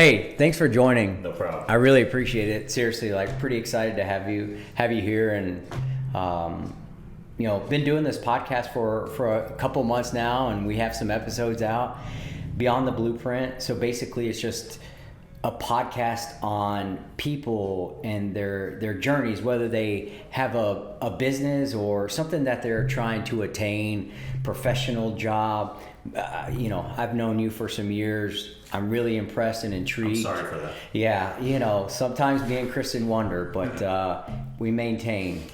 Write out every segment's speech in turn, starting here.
Hey, thanks for joining. No problem. I really appreciate it. Seriously, like pretty excited to have you here, and been doing this podcast for a couple months now, and we have some episodes out beyond the blueprint. So basically, it's just a podcast on people and their journeys, whether they have a business or something that they're trying to attain, professional job. I've known you for some years. I'm really impressed and intrigued. I'm sorry for that. Yeah, sometimes me and Kristen wonder, but we maintain.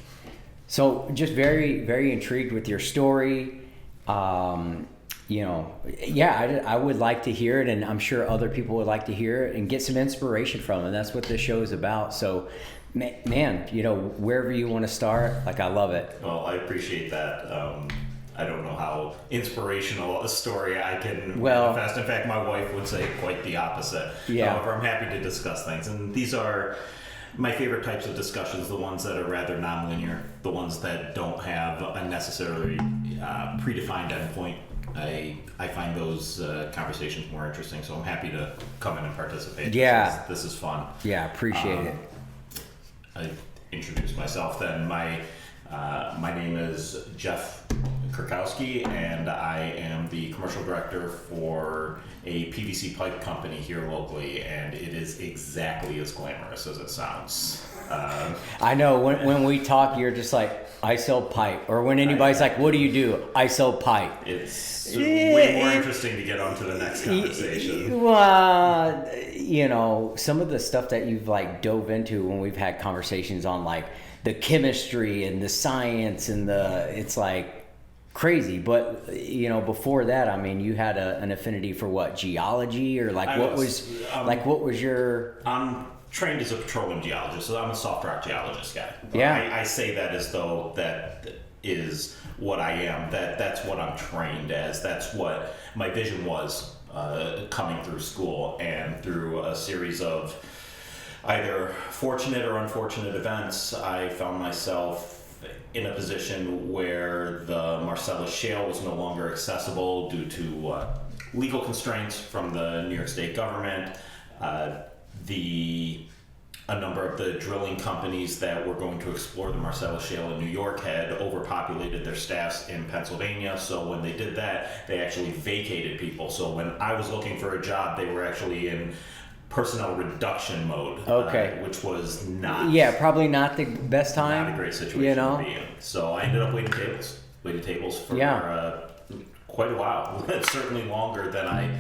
So just very, very intrigued with your story. I would like to hear it, and I'm sure other people would like to hear it and get some inspiration from it. And that's what this show is about. So, man, wherever you want to start, I love it. Well, I appreciate that. I don't know how inspirational a story I can manifest. In fact, my wife would say quite the opposite. Yeah. However, I'm happy to discuss things. And these are my favorite types of discussions, the ones that are rather nonlinear, the ones that don't have a necessarily predefined endpoint. I find those conversations more interesting, so I'm happy to come in and participate. Yeah. This is fun. Yeah, appreciate it. I introduce myself then. My name is Jeff Kurkoski, and I am the commercial director for a PVC pipe company here locally, and it is exactly as glamorous as it sounds. I know when we talk, you're just like, I sell pipe, or when anybody's like, what do you do? I sell pipe. It's way more interesting to get on to the next conversation. Well, some of the stuff that you've dove into when we've had conversations on the chemistry and the science and it's crazy. But before that, I mean, you had an affinity for what, geology, or what was your? I'm trained as a petroleum geologist, so I'm a soft rock geologist guy. Yeah. I say that as though that is what I am. That's what I'm trained as. That's what my vision was coming through school, and through a series of either fortunate or unfortunate events, I found myself in a position where the Marcellus Shale was no longer accessible due to legal constraints from the New York State government. A number of the drilling companies that were going to explore the Marcellus Shale in New York had overpopulated their staffs in Pennsylvania. So when they did that, they actually vacated people. So when I was looking for a job, they were actually in personnel reduction mode. Okay. Which was not... Yeah, probably not the best time. Not a great situation to be in. So I ended up waiting tables for quite a while. Certainly longer than I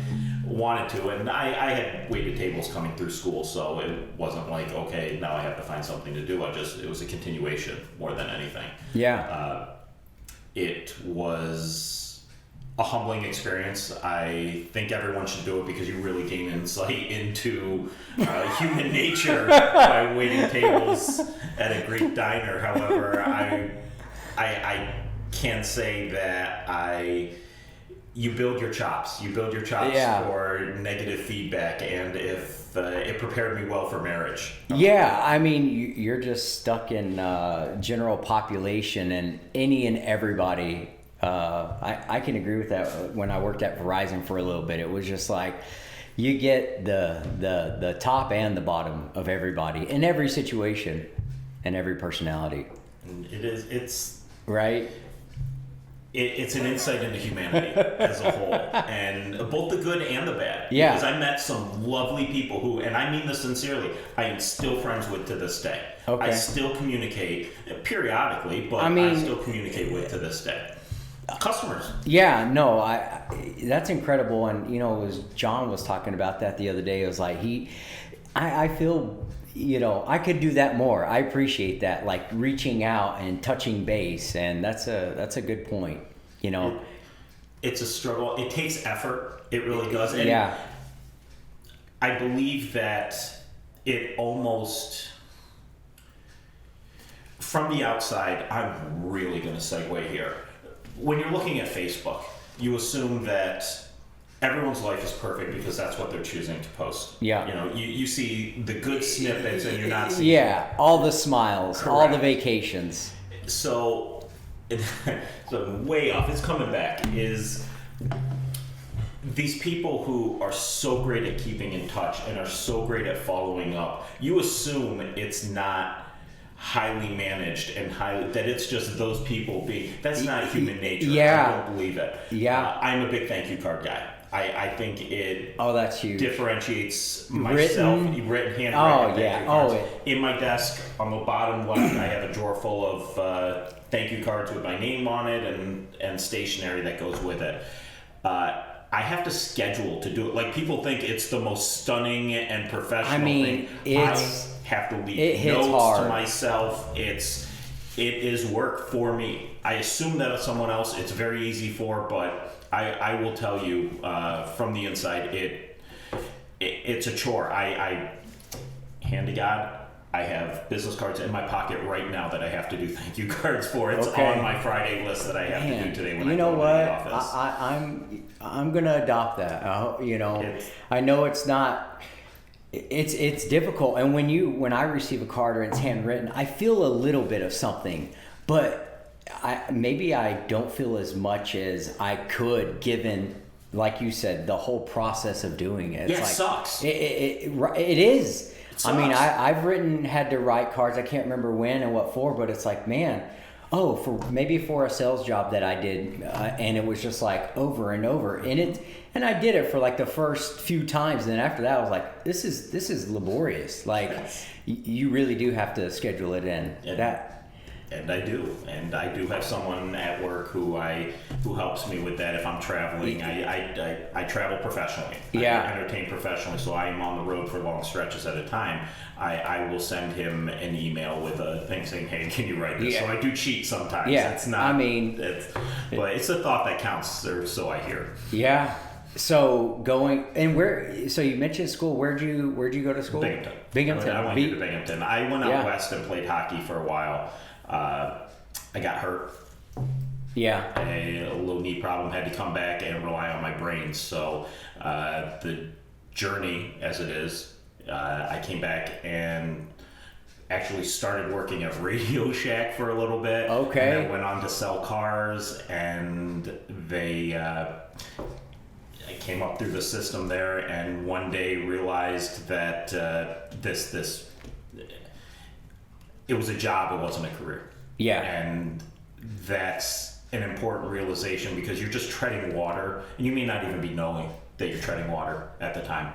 wanted to, and I had waited tables coming through school, so it wasn't like, okay, now I have to find something to do. It was a continuation more than anything. Yeah. It was a humbling experience. I think everyone should do it because you really gain insight into human nature by waiting tables at a Greek diner. However, I can say that you build your chops. You build your chops for negative feedback, and if it prepared me well for marriage. Yeah, I mean, you're just stuck in general population, and any and everybody. I can agree with that. When I worked at Verizon for a little bit, it was just you get the top and the bottom of everybody in every situation and every personality. And it's right. It's an insight into humanity as a whole, and both the good and the bad. Yeah. Because I met some lovely people who, and I mean this sincerely, I am still friends with to this day. Okay. I still communicate periodically, but I still communicate with to this day. Customers. Yeah, no, that's incredible. And John was talking about that the other day. It was I feel I could do that more. I appreciate that, reaching out and touching base, and that's a good point. It's a struggle. It takes effort. It really does. And I believe that it almost, from the outside, I'm really going to segue here. When you're looking at Facebook, you assume that everyone's life is perfect because that's what they're choosing to post. Yeah. You see the good snippets and you're not seeing all the smiles, Correct. all the vacations. So way off, it's coming back, is these people who are so great at keeping in touch and are so great at following up, you assume it's not highly managed and that it's just those people being. That's not human nature. Yeah. I don't believe it. Yeah. I'm a big thank you card guy. I think it that's huge. differentiates myself. Written, handwritten. In my desk on the bottom left, I have a drawer full of thank you cards with my name on it and stationery that goes with it. I have to schedule to do it. Like, people think it's the most stunning and professional thing. I have to leave notes to myself. It is work for me. I assume that of someone else it's very easy for, but I will tell you from the inside, it's a chore. I hand to God, I have business cards in my pocket right now that I have to do thank you cards for. It's on my Friday list that I have to do today when I go to the office. I'm gonna adopt that. I know it's not. It's difficult, and when I receive a card or it's handwritten, I feel a little bit of something, but maybe I don't feel as much as I could, given, like you said, the whole process of doing it. It sucks. It is. I mean, I've had to write cards. I can't remember when and what for, but it's like, man, for a sales job that I did, and it was just like over and over, and I did it for like the first few times, and then after that, I was like, this is laborious. Like, you really do have to schedule it in. And I do have someone at work who helps me with that if I'm traveling. I travel professionally. Yeah. I entertain professionally, so I am on the road for long stretches at a time. I will send him an email with a thing saying, "Hey, can you write this?" Yeah. So I do cheat sometimes. Yeah. It's not. But it's the thought that counts, or so I hear. Yeah. So so you mentioned school. Where'd you go to school? Binghamton. I went to Binghamton. I went out west and played hockey for a while. I got hurt. Yeah. A little knee problem, had to come back and rely on my brain. So the journey, as it is, I came back and actually started working at Radio Shack for a little bit. Okay. And then went on to sell cars, and I came up through the system there, and one day realized that it was a job, it wasn't a career. Yeah. And that's an important realization, because you're just treading water, and you may not even be knowing that you're treading water at the time.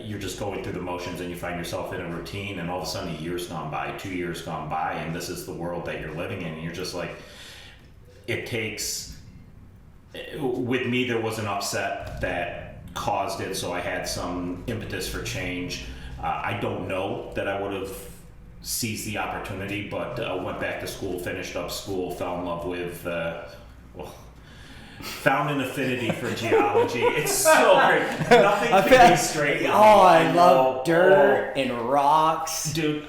You're just going through the motions, and you find yourself in a routine, and all of a sudden a year's gone by, 2 years gone by, and this is the world that you're living in, and you're just like, with me, there was an upset that caused it, so I had some impetus for change. I don't know that I would have seized the opportunity, but went back to school, finished up school, fell in love with, found an affinity for geology. It's so great. Nothing can be straight. I love dirt and rocks. Dude,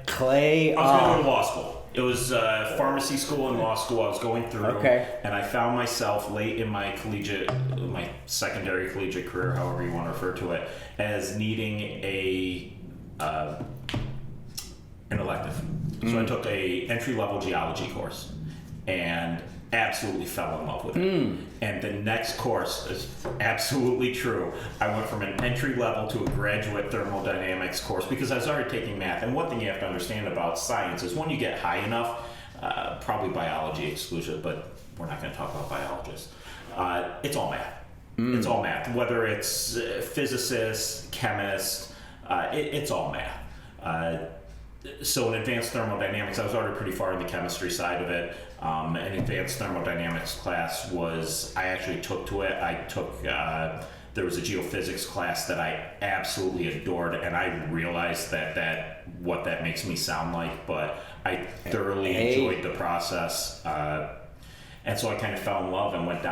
clay. I was going to go to law school. It was pharmacy school and law school I was going through. Okay. And I found myself late in my secondary collegiate career, however you want to refer to it, as needing an elective. So I took a entry-level geology course and absolutely fell in love with it. And the next course is absolutely true. I went from an entry level to a graduate thermodynamics course because I was already taking math. And one thing you have to understand about science is when you get high enough, probably biology exclusive, but we're not going to talk about biologists. It's all math. It's all math. Whether it's physicists, chemists, it's all math. So in advanced thermodynamics, I was already pretty far in the chemistry side of it. An advanced thermodynamics class I actually took to it. There was a geophysics class that I absolutely adored, and I realized what that makes me sound like, but I thoroughly enjoyed the process. And so I kind of fell in love and went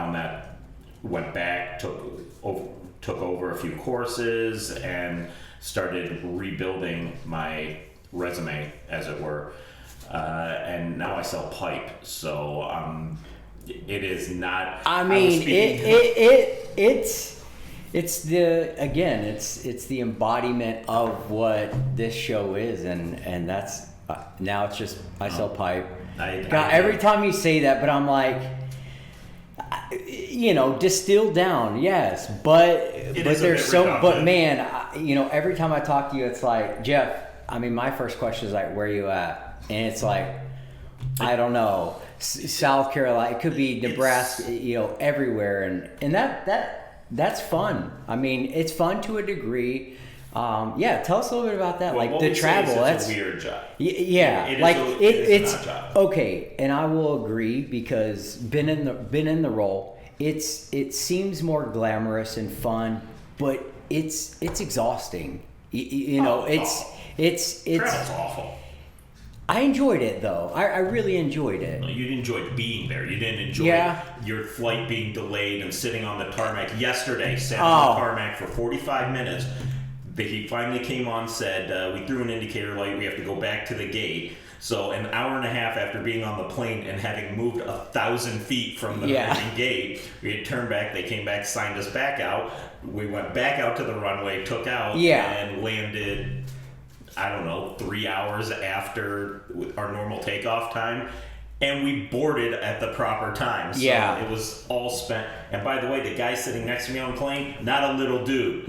back, took over a few courses, and started rebuilding my resume, as it were, and now I sell pipe. So it is not. I mean, it's the embodiment of what this show is, and that's now it's just I sell pipe. God, every time you say that, but I'm like, distilled down, yes, but there's so, but man, every time I talk to you, it's like, Jeff, I mean, my first question is like, where are you at? And it's like, I don't know, South Carolina, it could be Nebraska, everywhere, and that's fun. I mean, it's fun to a degree. Tell us a little bit about that, well, like the travel. That's a weird job. Yeah, it's a job. Okay, and I will agree because been in the role. It seems more glamorous and fun, but it's exhausting. It's travel's awful. I enjoyed it though. I really enjoyed it. You enjoyed being there. You didn't enjoy your flight being delayed and sitting on the tarmac. Yesterday, sat on the tarmac for 45 minutes. He finally came on, said, we threw an indicator light, we have to go back to the gate. So an hour and a half after being on the plane and having moved 1,000 feet from the gate, we had turned back, they came back, signed us back out. We went back out to the runway, took out, and landed, 3 hours after our normal takeoff time. And we boarded at the proper time. So it was all spent. And by the way, the guy sitting next to me on the plane, not a little dude.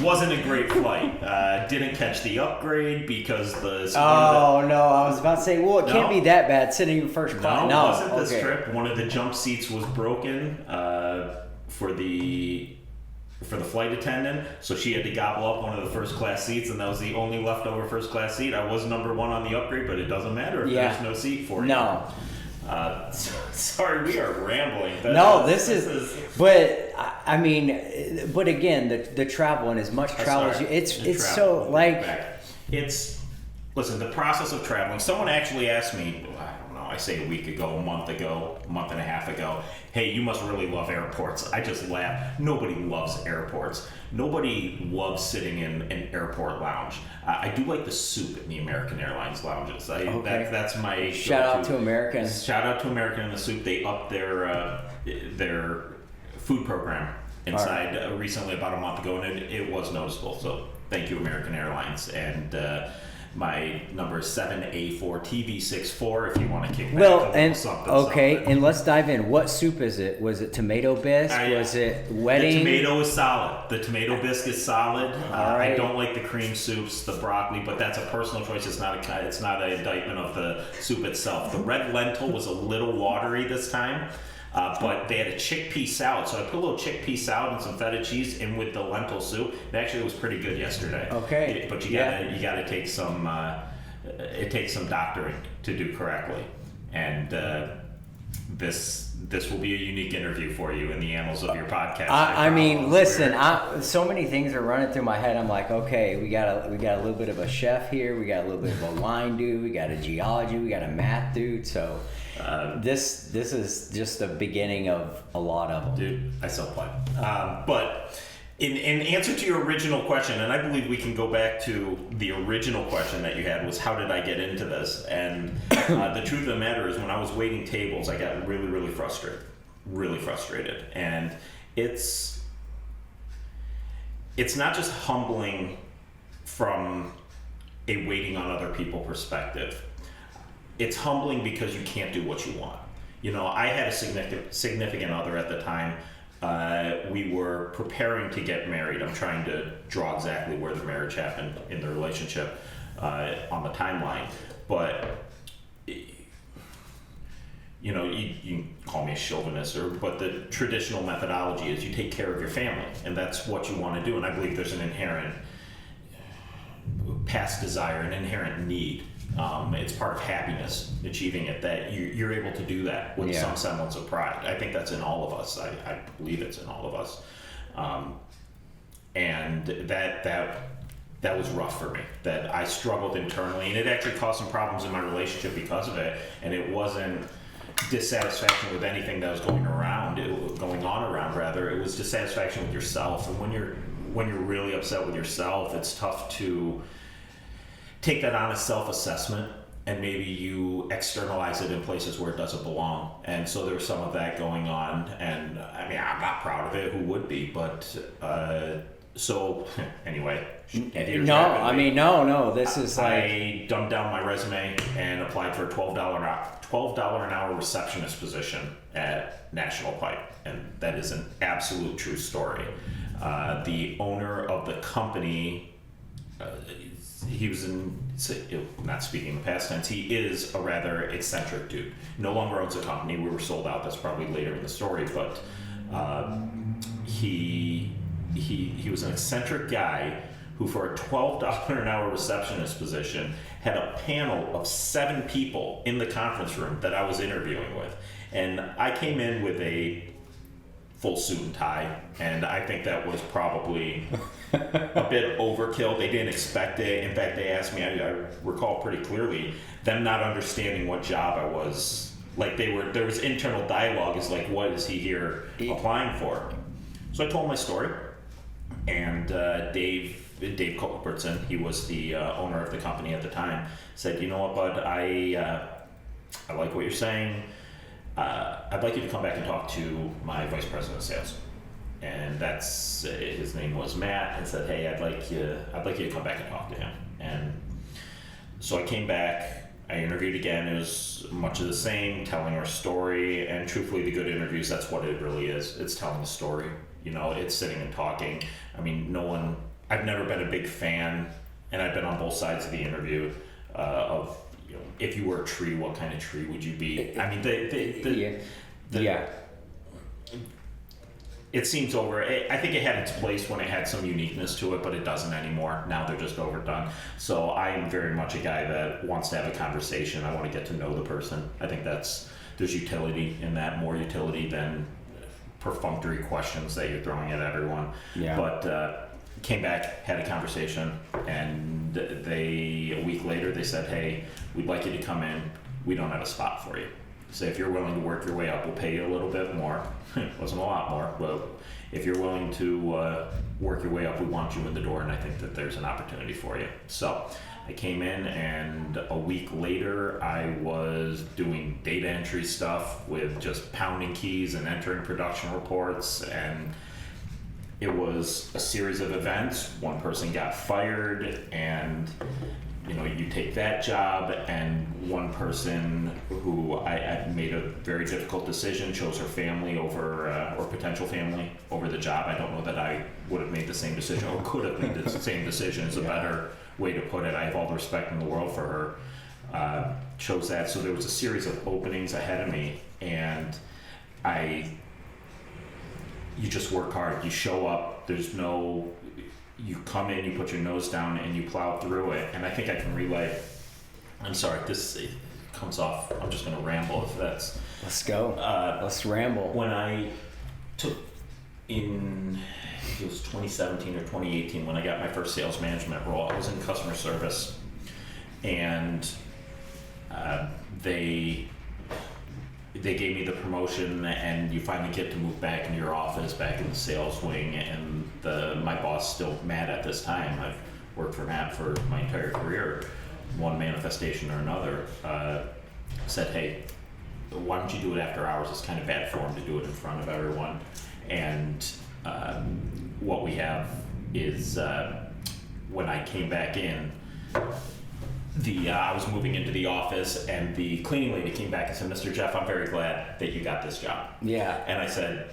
Wasn't a great flight. Didn't catch the upgrade because I was about to say, it can't be that bad sitting in first class. No, it wasn't this trip. One of the jump seats was broken for the flight attendant, so she had to gobble up one of the first class seats, and that was the only leftover first class seat. I was number one on the upgrade, but it doesn't matter if there's no seat for you. No. Sorry, we are rambling. This is. But I mean, but again, the travel and as much travel as you, it's so like. Listen, the process of traveling. Someone actually asked me, I say a week ago, a month and a half ago, hey, you must really love airports. I just laughed. Nobody loves airports. Nobody loves sitting in an airport lounge. I do like the soup in the American Airlines lounges. That's my shout out to American. Shout out to American and the soup. They upped their food program inside recently, about a month ago, and it was noticeable. So thank you, American Airlines. And my number is 7A4TV64 if you want to kick back something. And let's dive in. What soup is it? Was it tomato bisque? Was it wedding? The tomato is solid. The tomato bisque is solid. I don't like the cream soups, the broccoli, but that's a personal choice. It's not an indictment of the soup itself. The red lentil was a little watery this time. But they had a chickpea salad, so I put a little chickpea salad and some feta cheese in with the lentil soup. It actually was pretty good yesterday. Okay. But you gotta take some. It takes some doctoring to do correctly, and this will be a unique interview for you in the annals of your podcast. I mean, listen, so many things are running through my head. I'm like, okay, we got a little bit of a chef here, we got a little bit of a wine dude, we got a geology, we got a math dude, so. This is just the beginning of a lot of them. Dude, I still play. But in answer to your original question, and I believe we can go back to the original question that you had, was how did I get into this? And the truth of the matter is, when I was waiting tables, I got really, really frustrated. And it's not just humbling from a waiting on other people perspective. It's humbling because you can't do what you want. I had a significant other at the time. We were preparing to get married. I'm trying to draw exactly where the marriage happened in the relationship on the timeline. But, you can call me a chauvinist, but the traditional methodology is you take care of your family, and that's what you want to do. And I believe there's an inherent past desire, an inherent need. It's part of happiness, achieving it, that you're able to do that with some semblance of pride. I think that's in all of us. I believe it's in all of us. And that was rough for me, that I struggled internally, and it actually caused some problems in my relationship because of it. And it wasn't dissatisfaction with anything that was going on around. It was dissatisfaction with yourself. And when you're really upset with yourself, it's tough to take that honest self-assessment, and maybe you externalize it in places where it doesn't belong. And so there was some of that going on, and I mean, I'm not proud of it, who would be, but So anyway, No, I mean, no. This is like I dumbed down my resume and applied for a $12 an hour receptionist position at National Pipe, and that is an absolute true story. The owner of the company, he was not speaking in the past tense, he is a rather eccentric dude. No longer owns the company. We were sold out. That's probably later in the story, but he was an eccentric guy who, for a $12 an hour receptionist position, had a panel of 7 people in the conference room that I was interviewing with. And I came in with a full suit and tie, and I think that was probably a bit overkill. They didn't expect it. In fact, they asked me, I recall pretty clearly, them not understanding what job I was. Like, there was internal dialogue, is like, what is he here applying for? So I told my story, and Dave Culbertson, he was the owner of the company at the time, said, you know what, bud, I like what you're saying. I'd like you to come back and talk to my vice president of sales. And that's, his name was Matt, and said, hey, I'd like you to come back and talk to him. And so I came back, I interviewed again. It was much of the same, telling our story, and truthfully, the good interviews, that's what it really is. It's telling the story. You know, it's sitting and talking. I mean, I've never been a big fan, and I've been on both sides of the interview, of, you know, if you were a tree, what kind of tree would you be? I mean, it seems over. I think it had its place when it had some uniqueness to it, but it doesn't anymore. Now they're just overdone. So I am very much a guy that wants to have a conversation. I want to get to know the person. I think there's utility in that, more utility than perfunctory questions that you're throwing at everyone. Yeah. But came back, had a conversation, and a week later they said, hey, we'd like you to come in. We don't have a spot for you. So if you're willing to work your way up, we'll pay you a little bit more. It wasn't a lot more, but if you're willing to work your way up, we want you in the door, and I think that there's an opportunity for you. So I came in, and a week later I was doing data entry stuff with just pounding keys and entering production reports, and it was a series of events. One person got fired, and you know, you take that job, and one person who I made a very difficult decision, chose her family over, or potential family over the job. I don't know that I would have made the same decision, or could have made the same decision, is a better way to put it. I have all the respect in the world for her. Chose that. So there was a series of openings ahead of me, and you just work hard. You show up. You come in, you put your nose down, and you plow through it. And I think I can relay. I'm sorry, it comes off. I'm just going to ramble if that's. Let's go. Let's ramble. When I took it was 2017 or 2018 when I got my first sales management role. I was in customer service, and they gave me the promotion, and you finally get to move back into your office, back in the sales wing, and my boss, still Matt at this time, I've worked for Matt for my entire career, one manifestation or another, said, hey, why don't you do it after hours? It's kind of bad form to do it in front of everyone. And what we have is, when I came back in, I was moving into the office, and the cleaning lady came back and said, Mr. Jeff, I'm very glad that you got this job. Yeah. And I said,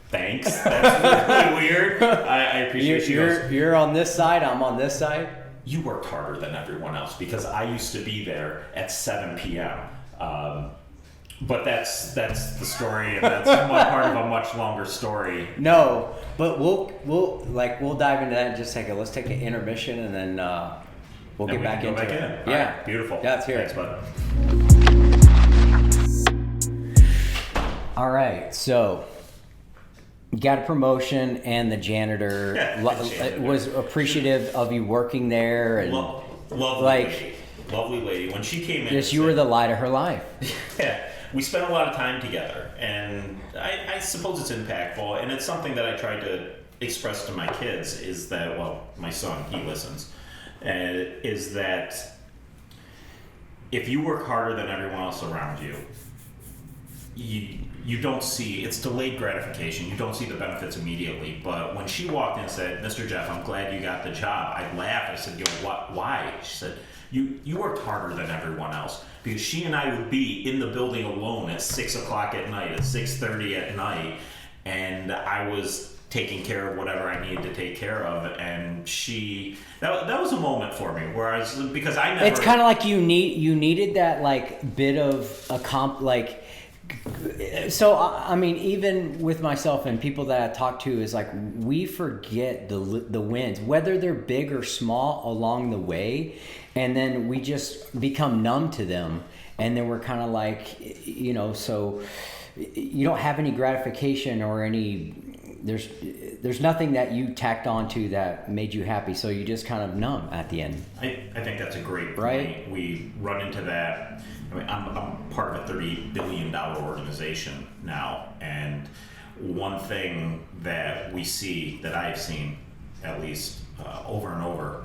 thanks. That's really weird. I appreciate you're on this side, I'm on this side. You worked harder than everyone else, because I used to be there at 7 p.m. But that's the story, and that's part of a much longer story. No, but we'll dive into that in just a second. Let's take an intermission, and then we'll get back into it. Yeah, right, beautiful. Yeah, let's hear it. Thanks, bud. All right, so you got a promotion, and the janitor was appreciative of you working there, and lovely lady. When she came in, yes, you were the light of her life. Yeah. We spent a lot of time together, and I suppose it's impactful, and it's something that I try to express to my kids, is that, well, my son, he listens, is that if you work harder than everyone else around you, you don't see, it's delayed gratification. You don't see the benefits immediately. But when she walked in and said, "Mr. Jeff, I'm glad you got the job," I laughed. I said, "What? Why?" She said, you worked harder than everyone else, because she and I would be in the building alone at 6:00 at night, at 6:30 at night, and I was taking care of whatever I needed to take care of, and that was a moment for me, because I never. It's kind of like you needed that like bit of so I mean, even with myself and people that I talk to, is like we forget the wins, whether they're big or small, along the way, and then we just become numb to them, and then we're kind of like, so you don't have any gratification or any. There's nothing that you tacked onto that made you happy, so you just kind of numb at the end. I think that's a great point. Right? We run into that. I mean, I'm part of a $30 billion organization now, and one thing that we see, that I've seen at least over and over,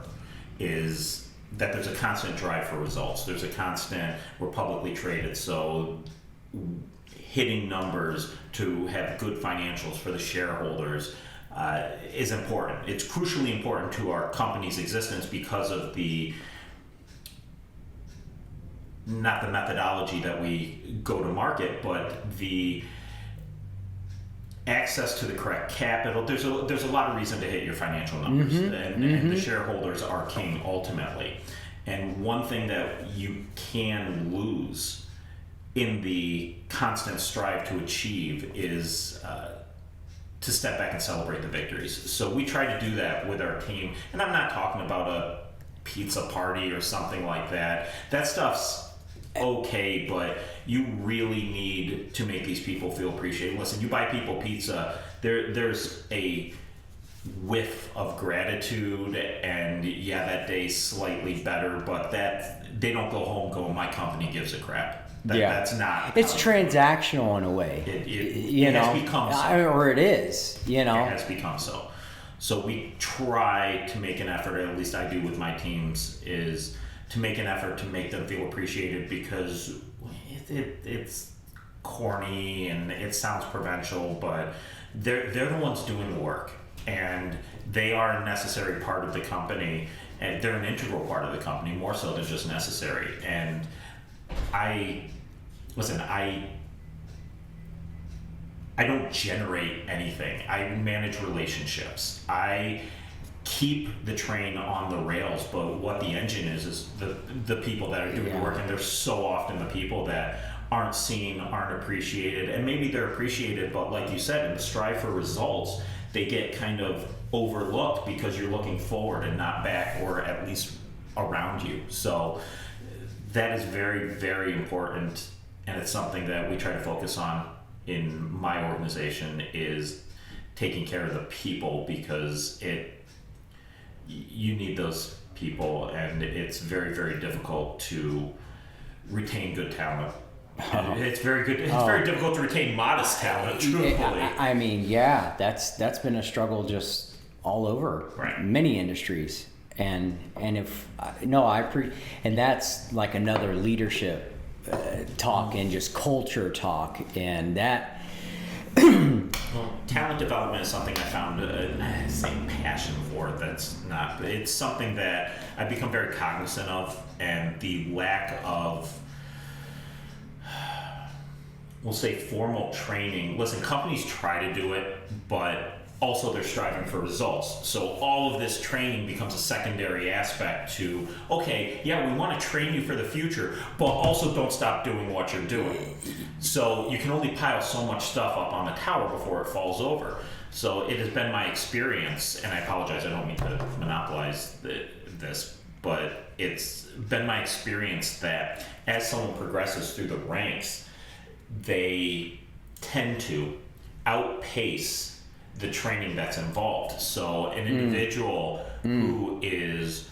is that there's a constant drive for results. There's a constant, we're publicly traded, so hitting numbers to have good financials for the shareholders is important. It's crucially important to our company's existence because of not the methodology that we go to market, but the access to the correct capital. There's a lot of reason to hit your financial numbers, and the shareholders are king ultimately. And one thing that you can lose in the constant strive to achieve is to step back and celebrate the victories. So we try to do that with our team, and I'm not talking about a pizza party or something like that. That stuff's okay, but you really need to make these people feel appreciated. Listen, you buy people pizza, there's a whiff of gratitude, and that day's slightly better, but that they don't go home going, "My company gives a crap." That's not. It's transactional in a way. It has become so. Or it is. It has become so. So we try to make an effort, or at least I do with my teams, is to make an effort to make them feel appreciated, because it's corny and it sounds provincial, but they're the ones doing the work, and they are a necessary part of the company, and they're an integral part of the company, more so than just necessary. And I don't generate anything. I manage relationships. I keep the train on the rails, but what the engine is the people that are doing the work, and there's so often the people that aren't seen, aren't appreciated, and maybe they're appreciated, but like you said, in the strive for results, they get kind of overlooked because you're looking forward and not back, or at least around you. So that is very, very important, and it's something that we try to focus on in my organization, is taking care of the people, because you need those people, and it's very, very difficult to retain good talent. It's very difficult to retain modest talent, truthfully. I mean, that's been a struggle just all over many industries. And if and that's like another leadership talk, and just culture talk, and that. Well, talent development is something I found a same passion for. But it's something that I've become very cognizant of, and the lack of, we'll say, formal training. Listen, companies try to do it, but also they're striving for results. So all of this training becomes a secondary aspect to, okay, we want to train you for the future, but also don't stop doing what you're doing. So you can only pile so much stuff up on the tower before it falls over. So it has been my experience, and I apologize, I don't mean to monopolize this, but it's been my experience that as someone progresses through the ranks, they tend to outpace the training that's involved. So an individual who is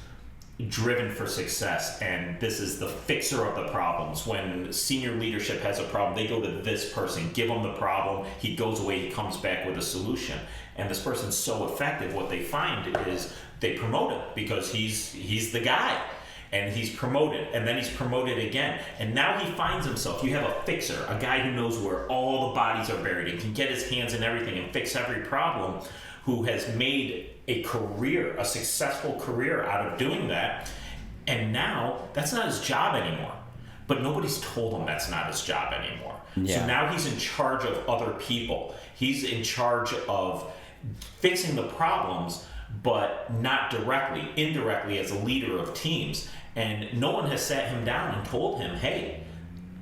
driven for success, and this is the fixer of the problems. When senior leadership has a problem, they go to this person, give him the problem, he goes away, he comes back with a solution. And this person's so effective, what they find is they promote him because he's the guy. and he's promoted, and then he's promoted again, and now he finds himself, you have a fixer, a guy who knows where all the bodies are buried and can get his hands in everything and fix every problem, who has made a career, a successful career out of doing that, and now that's not his job anymore. But nobody's told him that's not his job anymore. Yeah. So now he's in charge of other people. He's in charge of fixing the problems, but not directly, indirectly as a leader of teams. And no one has sat him down and told him, hey,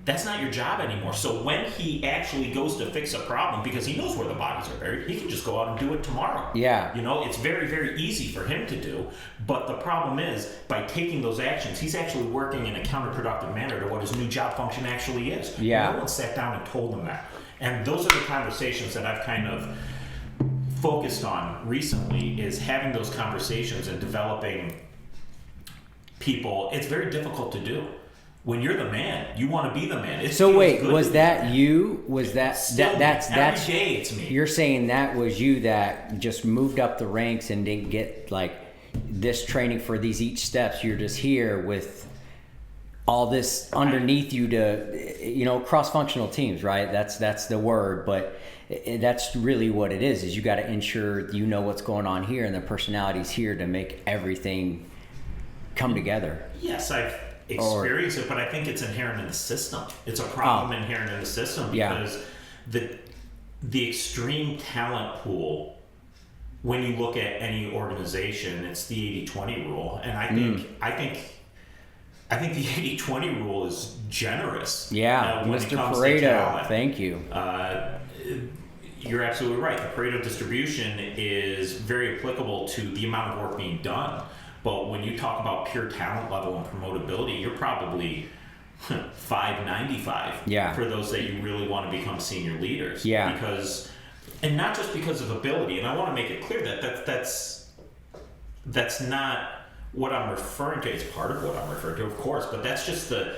that's not your job anymore. So when he actually goes to fix a problem, because he knows where the bodies are buried, he can just go out and do it tomorrow. Yeah. You know, it's very, very easy for him to do. But the problem is, by taking those actions, he's actually working in a counterproductive manner to what his new job function actually is. Yeah. No one sat down and told him that. And those are the conversations that I've kind of focused on recently, is having those conversations and developing people. It's very difficult to do. When you're the man, you want to be the man. So wait, was that you? Was that that's every day it's me. You're saying that was you that just moved up the ranks and didn't get like this training for these each steps. You're just here with all this underneath you to, you know, cross-functional teams, right? That's the word, but that's really what it is you got to ensure you know what's going on here and the personalities here to make everything come together. Yes, I've experienced it, but I think it's inherent in the system. It's a problem inherent in the system because the extreme talent pool, when you look at any organization, it's the 80-20 rule. And I think the 80-20 rule is generous. Yeah, Mr. Pareto, thank you. You're absolutely right. The Pareto distribution is very applicable to the amount of work being done. But when you talk about pure talent level and promotability, you're probably 595 for those that you really want to become senior leaders. Yeah. Because, and not just because of ability. And I want to make it clear that that's not what I'm referring to. It's part of what I'm referring to, of course, but that's just the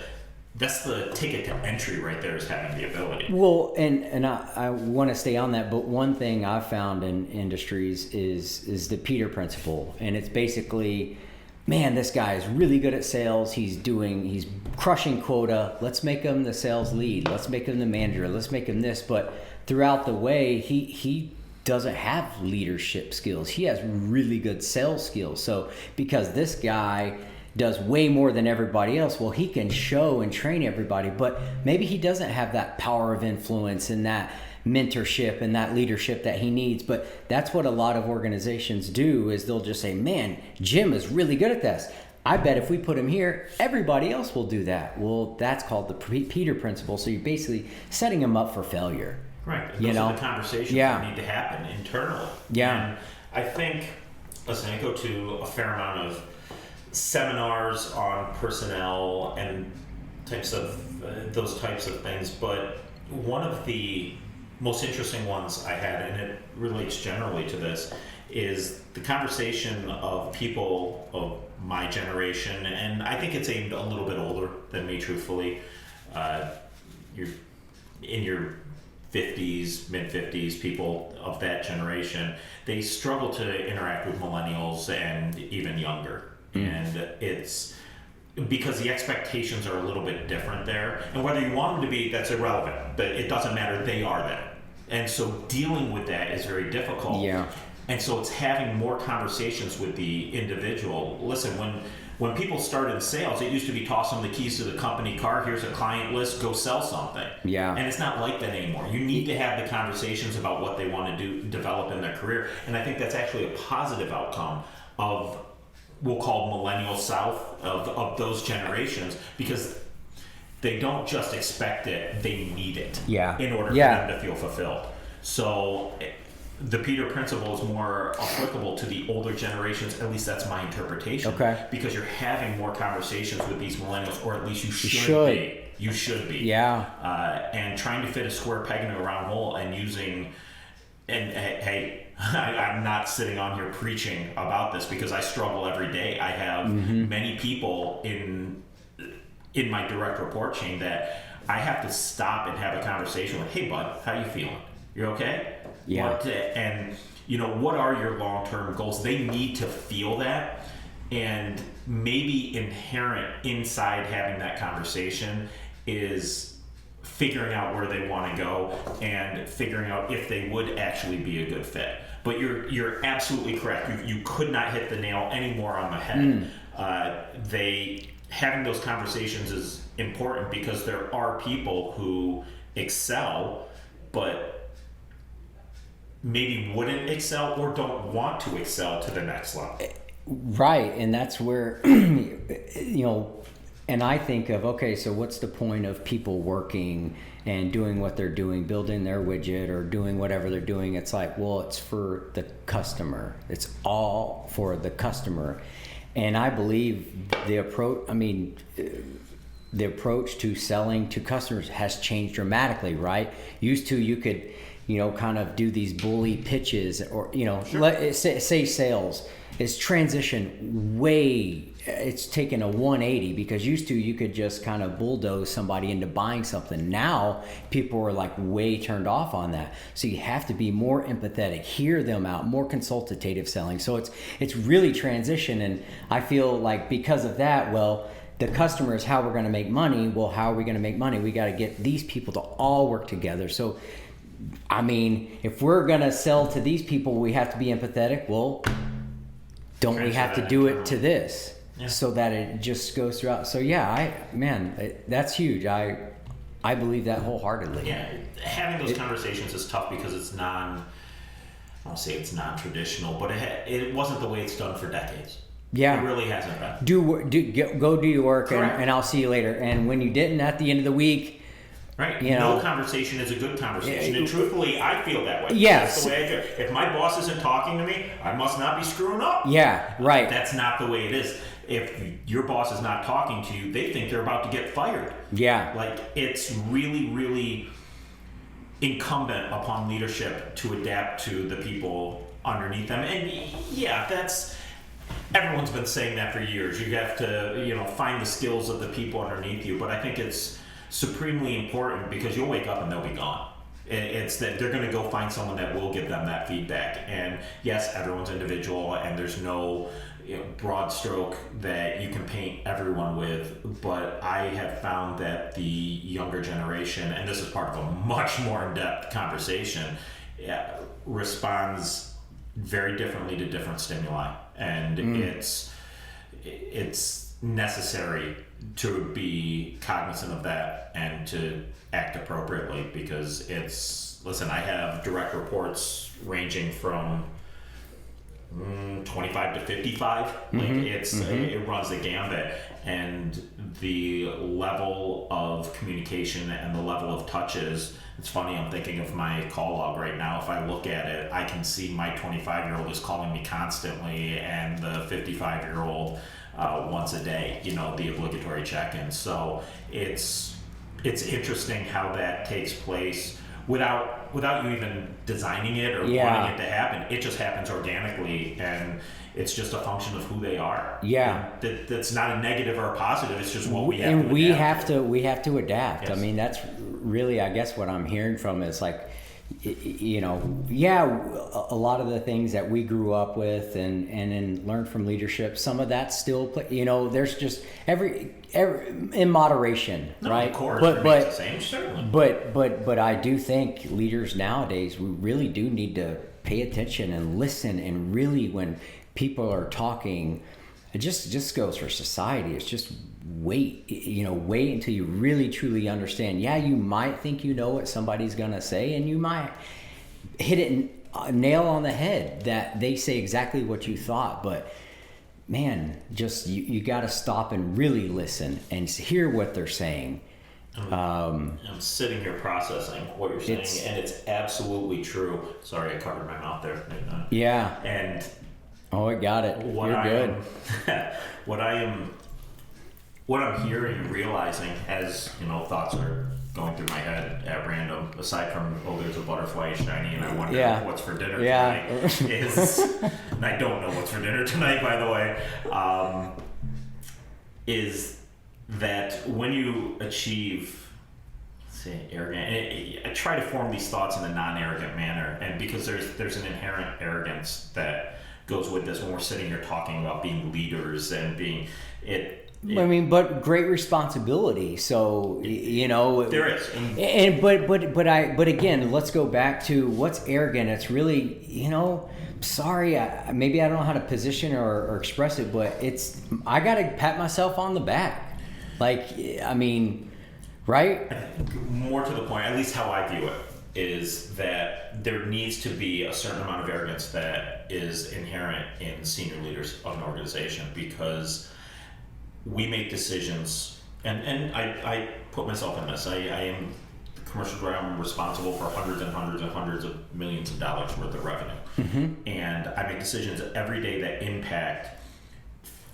ticket to entry right there, is having the ability. Well, and I want to stay on that, but one thing I've found in industries is the Peter principle, and it's basically, man, this guy is really good at sales. He's crushing quota. Let's make him the sales lead. Let's make him the manager. Let's make him this. But throughout the way, he doesn't have leadership skills. He has really good sales skills. So because this guy does way more than everybody else, well, he can show and train everybody, but maybe he doesn't have that power of influence and that mentorship and that leadership that he needs. But that's what a lot of organizations do, is they'll just say, man, Jim is really good at this. I bet if we put him here, everybody else will do that. Well, that's called the Peter principle. So you're basically setting him up for failure. Right. And those are the conversations that need to happen internally. Yeah. And I think, listen, I go to a fair amount of seminars on personnel and those types of things, but one of the most interesting ones I had, and it relates generally to this, is the conversation of people of my generation, and I think it's aimed a little bit older than me, truthfully. You're in your 50s, mid-50s, people of that generation, they struggle to interact with millennials and even younger. And it's because the expectations are a little bit different there. And whether you want them to be, that's irrelevant. But it doesn't matter, they are that. And so dealing with that is very difficult. Yeah. And so it's having more conversations with the individual. Listen, when people started in sales, it used to be toss them the keys to the company car, here's a client list, go sell something. Yeah. And it's not like that anymore. You need to have the conversations about what they want to develop in their career. And I think that's actually a positive outcome of, we'll call millennial South, of those generations, because they don't just expect it, they need it in order for them to feel fulfilled. So the Peter principle is more applicable to the older generations, at least that's my interpretation. Okay. Because you're having more conversations with these millennials, or at least you should be. You should be. Yeah. And trying to fit a square peg in a round hole and using, and hey, I'm not sitting on here preaching about this because I struggle every day. I have many people in my direct report chain that I have to stop and have a conversation with. Hey, bud, how you feeling? You okay? Yeah. And what are your long-term goals? They need to feel that. And maybe inherent inside having that conversation is figuring out where they want to go and figuring out if they would actually be a good fit. But you're absolutely correct. You could not hit the nail any more on the head. Having those conversations is important because there are people who excel, but maybe wouldn't excel or don't want to excel to the next level. Right, and that's where, and I think of, okay, so what's the point of people working and doing what they're doing, building their widget or doing whatever they're doing? It's like, well, it's for the customer. It's all for the customer. And I believe the approach to selling to customers has changed dramatically, right? Used to, you could, kind of do these bully pitches or, Sure. say sales. It's transitioned it's taken a 180 because used to you could just kind of bulldoze somebody into buying something. Now people are like way turned off on that. So you have to be more empathetic, hear them out, more consultative selling. So it's really transition. And I feel like because of that, well, the customer is how we're going to make money. Well, how are we going to make money? We got to get these people to all work together. So, I mean, if we're going to sell to these people, we have to be empathetic. Well, don't we have to do it to this so that it just goes throughout? So yeah, that's huge. I believe that wholeheartedly. Yeah, having those conversations is tough because it's I won't say it's non-traditional, but it wasn't the way it's done for decades. Yeah, it really hasn't been. Go do your work, Correct. and I'll see you later. And when you didn't, at the end of the week. Right. No conversation is a good conversation. And truthfully, I feel that way. Yes. That's the way I feel. If my boss isn't talking to me, I must not be screwing up. Yeah, right. That's not the way it is. If your boss is not talking to you, they think they're about to get fired. Yeah. Like, it's really, really incumbent upon leadership to adapt to the people underneath them. And yeah, everyone's been saying that for years. You have to, find the skills of the people underneath you. But I think it's supremely important because you'll wake up and they'll be gone. It's that they're going to go find someone that will give them that feedback. And yes, everyone's individual and there's no broad stroke that you can paint everyone with. But I have found that the younger generation, and this is part of a much more in-depth conversation, responds very differently to different stimuli. And it's necessary to be cognizant of that and to act appropriately because I have direct reports ranging from 25 to 55. It runs the gambit, and the level of communication and the level of touches. It's funny, I'm thinking of my call log right now. If I look at it, I can see my 25-year-old is calling me constantly and the 55-year-old once a day, the obligatory check-in. So it's interesting how that takes place without you even designing it or wanting it to happen. It just happens organically, and it's just a function of who they are. Yeah, that's not a negative or a positive. It's just what we have. And we have to adapt. Yes. I mean, that's really, I guess, what I'm hearing from is like, a lot of the things that we grew up with and learned from leadership, some of that still there's just every in moderation, right? Of course, but the same, certainly. But I do think leaders nowadays, we really do need to pay attention and listen, and really when people are talking, it just goes for society. It's just wait until you really truly understand. Yeah, you might think you know what somebody's gonna say, and you might hit it nail on the head that they say exactly what you thought. But man, just you got to stop and really listen and hear what they're saying. I'm sitting here processing what you're saying, and it's absolutely true. Sorry, I covered my mouth there. Yeah. And I got it. You're good. What I'm hearing and realizing as thoughts are going through my head at random, aside from there's a butterfly shiny and I wonder what's for dinner tonight, and I don't know what's for dinner tonight, by the way, is that when you achieve, say, arrogant, I try to form these thoughts in a non-arrogant manner, and because there's an inherent arrogance that goes with this when we're sitting here talking about being leaders and being I mean, but great responsibility. So there is, but again, let's go back to what's arrogant. It's really sorry, maybe I don't know how to position or express it, but I got to pat myself on the back. Like, I mean, right? More to the point, at least how I view it, is that there needs to be a certain amount of arrogance that is inherent in senior leaders of an organization, because we make decisions, and I put myself in this. I am the commercial director. I'm responsible for hundreds and hundreds and hundreds of millions of dollars worth of revenue. Mm-hmm. And I make decisions every day that impact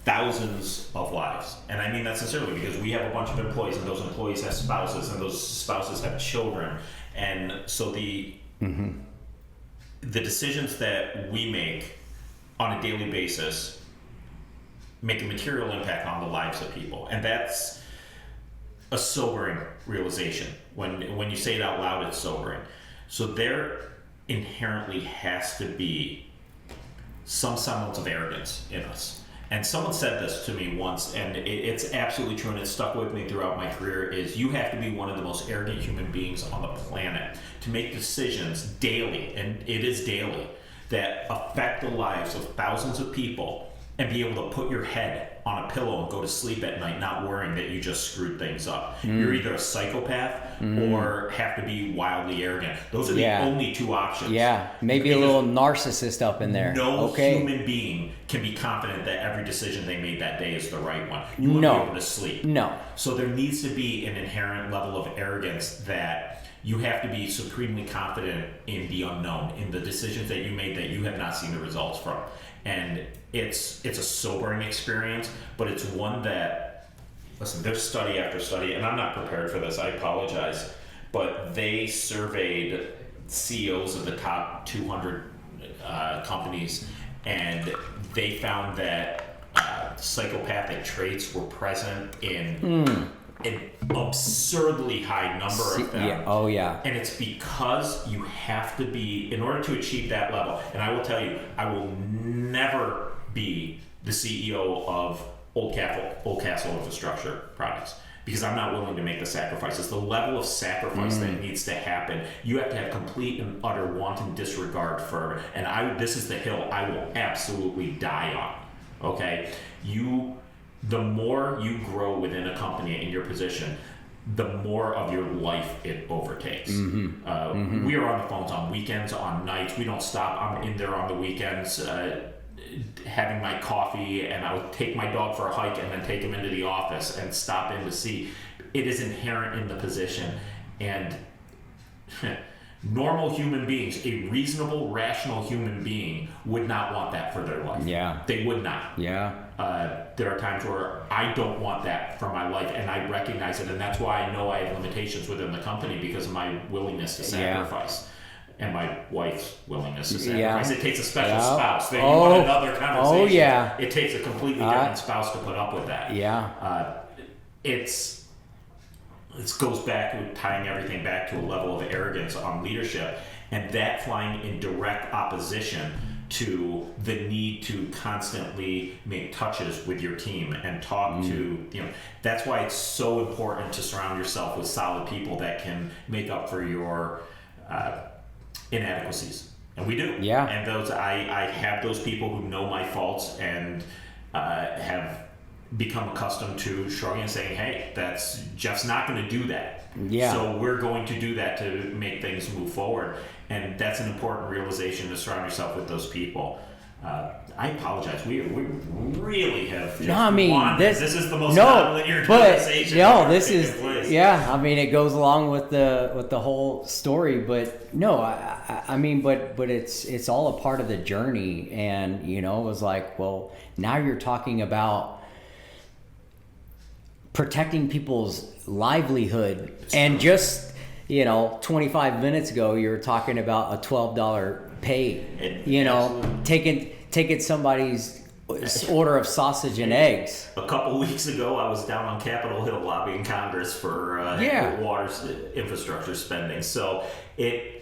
thousands of lives. And I mean that sincerely, because we have a bunch of employees, and those employees have spouses, and those spouses have children. And so the decisions that we make on a daily basis make a material impact on the lives of people. And that's a sobering realization. When you say it out loud, it's sobering. So there inherently has to be some semblance of arrogance in us. And someone said this to me once, and it's absolutely true, and it's stuck with me throughout my career, is you have to be one of the most arrogant human beings on the planet to make decisions daily, and it is daily, that affect the lives of thousands of people, and be able to put your head on a pillow and go to sleep at night not worrying that you just screwed things up. You're either a psychopath or have to be wildly arrogant. Those are the only two options. Yeah, maybe a little narcissist up in there. No human being can be confident that every decision they made that day is the right one. You wouldn't be able to sleep. No. So there needs to be an inherent level of arrogance that you have to be supremely confident in the unknown, in the decisions that you made that you have not seen the results from. And it's a sobering experience, but it's one that, listen, there's study after study, and I'm not prepared for this, I apologize, but they surveyed CEOs of the top 200 companies, and they found that psychopathic traits were present in an absurdly high number of them. Yeah. Oh, yeah. And it's because you have to be, in order to achieve that level, and I will tell you, I will never be the CEO of Old Castle Infrastructure Products, because I'm not willing to make the sacrifices. The level of sacrifice that needs to happen, you have to have complete and utter wanton disregard for, and this is the hill I will absolutely die on, okay? The more you grow within a company in your position, the more of your life it overtakes. We are on the phones on weekends, on nights. We don't stop. I'm in there on the weekends having my coffee, and I would take my dog for a hike and then take him into the office and stop in to see. It is inherent in the position. And normal human beings, a reasonable, rational human being would not want that for their life. Yeah. They would not. Yeah. There are times where I don't want that for my life, and I recognize it, and that's why I know I have limitations within the company, because of my willingness to sacrifice. And my wife's willingness to sacrifice. It takes a special spouse. You want another conversation. Oh, yeah. It takes a completely different spouse to put up with that. Yeah. It goes back to tying everything back to a level of arrogance on leadership, and that flying in direct opposition to the need to constantly make touches with your team and talk to, that's why it's so important to surround yourself with solid people that can make up for your inadequacies. And we do. Yeah. And I have those people who know my faults and have become accustomed to shrugging and saying, hey, Jeff's not going to do that. Yeah. So we're going to do that to make things move forward. And that's an important realization, to surround yourself with those people. I apologize. We really have just this is the most non-linear conversation. This is I mean, it goes along with the whole story, but no, I mean, but it's all a part of the journey. And it was like, well, now you're talking about protecting people's livelihood, and just 25 minutes ago you were talking about a $12 pay, taking somebody's order of sausage and eggs. A couple weeks ago, I was down on Capitol Hill lobbying Congress for water infrastructure spending. So waiting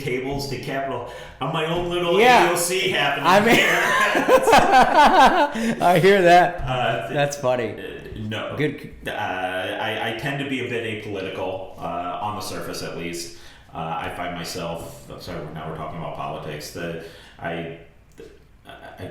tables to Capitol. I'm my own little AOC happening here. I hear that. That's funny. No. Good. I tend to be a bit apolitical, on the surface at least. I find myself, sorry, now we're talking about politics, that I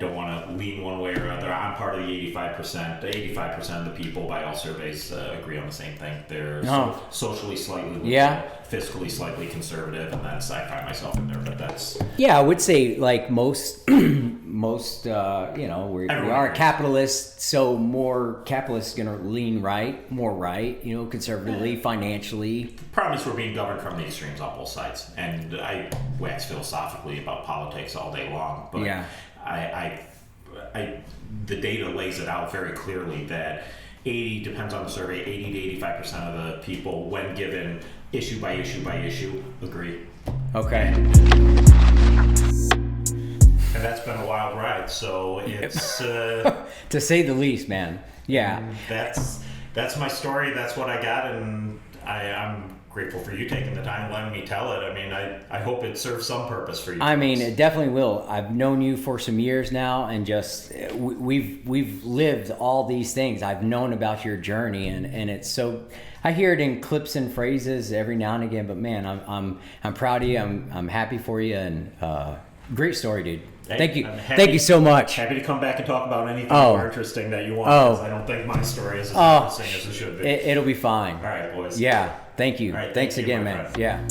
don't want to lean one way or other. I'm part of the 85%. 85% of the people, by all surveys, agree on the same thing. They're socially slightly liberal, fiscally slightly conservative, and I find myself in there. But that's I would say like most we are capitalists, so more capitalists going to lean more right, conservatively, financially. The problem is we're being governed from the extremes on both sides, and I wax philosophically about politics all day long, but the data lays it out very clearly that 80 depends on the survey. 80 to 85% of the people, when given issue by issue, agree. Okay. And that's been a wild ride. So it's to say the least, man. Yeah. That's my story. That's what I got, and I'm grateful for you taking the time letting me tell it. I mean, I hope it serves some purpose for you. I mean, it definitely will. I've known you for some years now, and just we've lived all these things. I've known about your journey, and it's so. I hear it in clips and phrases every now and again, but man, I'm proud of you. I'm happy for you, and great story, dude. Hey, thank you. Thank you so much. Happy to come back and talk about anything more interesting that you want, because I don't think my story is as interesting as it should be. It'll be fine. All right, boys. Yeah. Thank you. All right, Thanks thank you, again, my man. friend. Yeah.